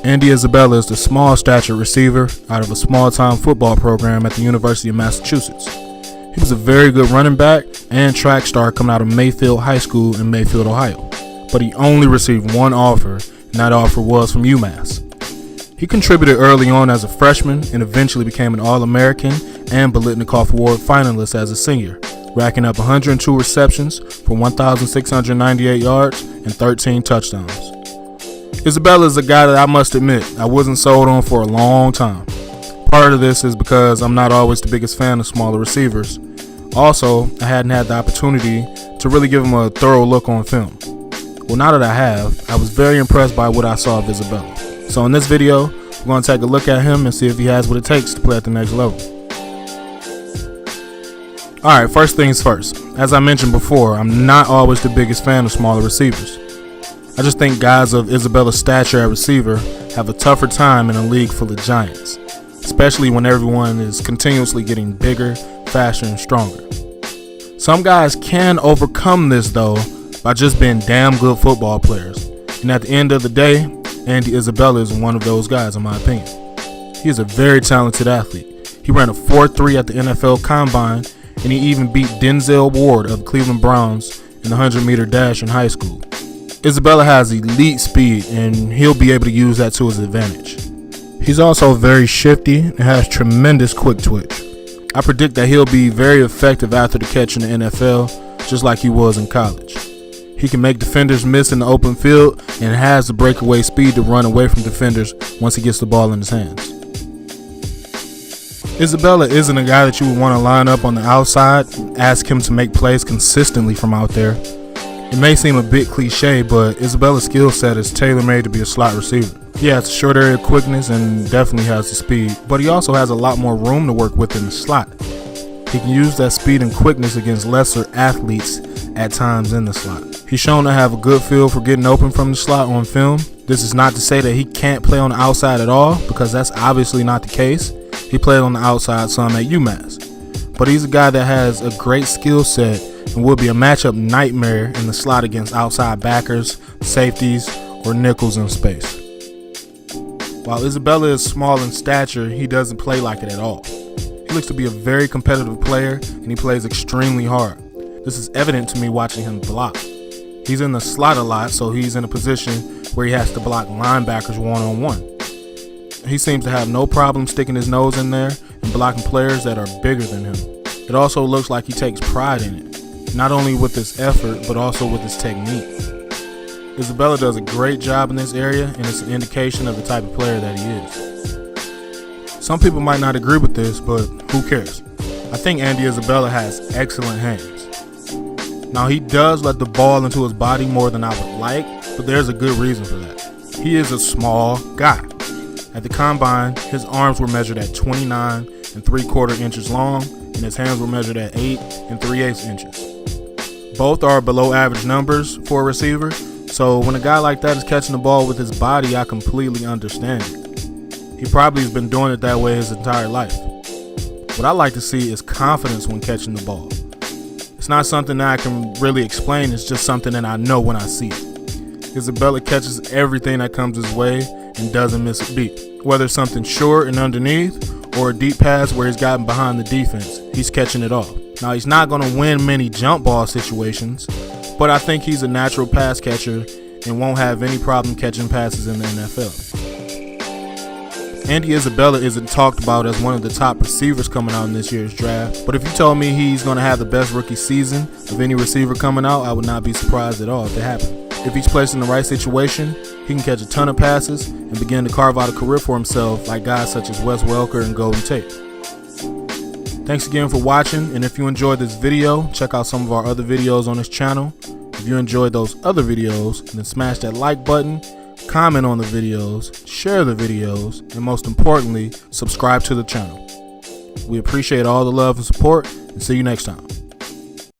Andy Isabella is the small stature receiver out of a small-time football program at the University of Massachusetts. He was a very good running back and track star coming out of Mayfield High School in Mayfield, Ohio. But he only received one offer, and that offer was from UMass. He contributed early on as a freshman and eventually became an All-American and Biletnikoff Award finalist as a senior, racking up 102 receptions for 1,698 yards and 13 touchdowns. Isabella is a guy that I must admit I wasn't sold on for a long time. Part of this is because I'm not always the biggest fan of smaller receivers. Also, I hadn't had the opportunity to really give him a thorough look on film. Well, now that I have, I was very impressed by what I saw of Isabella. So in this video, we're going to take a look at him and see if he has what it takes to play at the next level. Alright, first things first. As I mentioned before, I'm not always the biggest fan of smaller receivers. I just think guys of Isabella's stature at receiver have a tougher time in a league full of giants, especially when everyone is continuously getting bigger, faster, and stronger. Some guys can overcome this though by just being damn good football players, and at the end of the day, Andy Isabella is one of those guys in my opinion. He is a very talented athlete. He ran a 4.3 at the NFL Combine, and he even beat Denzel Ward of the Cleveland Browns in the 100-meter dash in high school. Isabella has elite speed, and he'll be able to use that to his advantage. He's also very shifty and has tremendous quick twitch. I predict that he'll be very effective after the catch in the NFL, just like he was in college. He can make defenders miss in the open field and has the breakaway speed to run away from defenders once he gets the ball in his hands. Isabella isn't a guy that you would want to line up on the outside and ask him to make plays consistently from out there. It may seem a bit cliche, but Isabella's skill set is tailor-made to be a slot receiver. He has short area quickness and definitely has the speed, but he also has a lot more room to work with in the slot. He can use that speed and quickness against lesser athletes at times in the slot. He's shown to have a good feel for getting open from the slot on film. This is not to say that he can't play on the outside at all, because that's obviously not the case. He played on the outside some at UMass, but he's a guy that has a great skill set and would be a matchup nightmare in the slot against outside backers, safeties, or nickels in space. While Isabella is small in stature, he doesn't play like it at all. He looks to be a very competitive player, and he plays extremely hard. This is evident to me watching him block. He's in the slot a lot, so he's in a position where he has to block linebackers one-on-one. He seems to have no problem sticking his nose in there and blocking players that are bigger than him. It also looks like he takes pride in it, not only with his effort, but also with his technique. Isabella does a great job in this area, and it's an indication of the type of player that he is. Some people might not agree with this, but who cares? I think Andy Isabella has excellent hands. Now, he does let the ball into his body more than I would like, but there's a good reason for that. He is a small guy. At the Combine, his arms were measured at 29 3/4 inches long, and his hands were measured at 8 3/8 inches. Both are below average numbers for a receiver, so when a guy like that is catching the ball with his body, I completely understand it. He probably has been doing it that way his entire life. What I like to see is confidence when catching the ball. It's not something that I can really explain, it's just something that I know when I see it. Isabella catches everything that comes his way and doesn't miss a beat. Whether it's something short and underneath or a deep pass where he's gotten behind the defense, he's catching it all. Now, he's not going to win many jump ball situations, but I think he's a natural pass catcher and won't have any problem catching passes in the NFL. Andy Isabella isn't talked about as one of the top receivers coming out in this year's draft, but if you told me he's going to have the best rookie season of any receiver coming out, I would not be surprised at all if it happened. If he's placed in the right situation, he can catch a ton of passes and begin to carve out a career for himself like guys such as Wes Welker and Golden Tate. Thanks again for watching, and if you enjoyed this video, check out some of our other videos on this channel. If you enjoyed those other videos, then smash that like button, comment on the videos, share the videos, and most importantly, subscribe to the channel. We appreciate all the love and support, and see you next time.